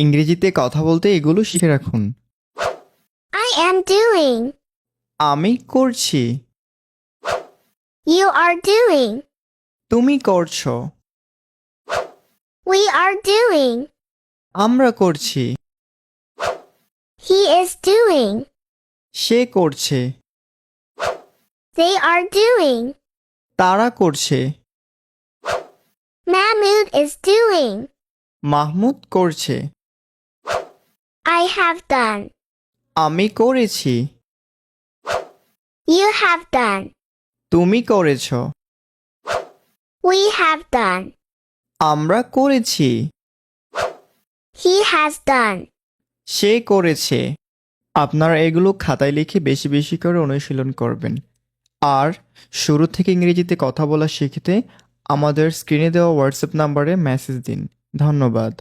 ইংরেজিতে কথা বলতে এগুলো শিখে রাখুন। I am doing. আমি করছি। You are doing. তুমি করছো। We are doing. আমরা করছি। He is doing. সে করছে। They are doing. তারা করছে। Mahmoud is doing. মাহমুদ করছে। I have done. আমি করেছি। You have done. তুমি করেছো। We have done. আমরা করেছি। He has done. সে করেছে। আপনারা এগুলো খাতায় লিখে বেশি বেশি করে অনুশীলন করবেন। আর শুরু থেকে ইংরেজিতে কথা বলা শিখতে আমাদের স্ক্রিনে দেওয়া হোয়াটসঅ্যাপ নাম্বারে মেসেজ দিন। ধন্যবাদ।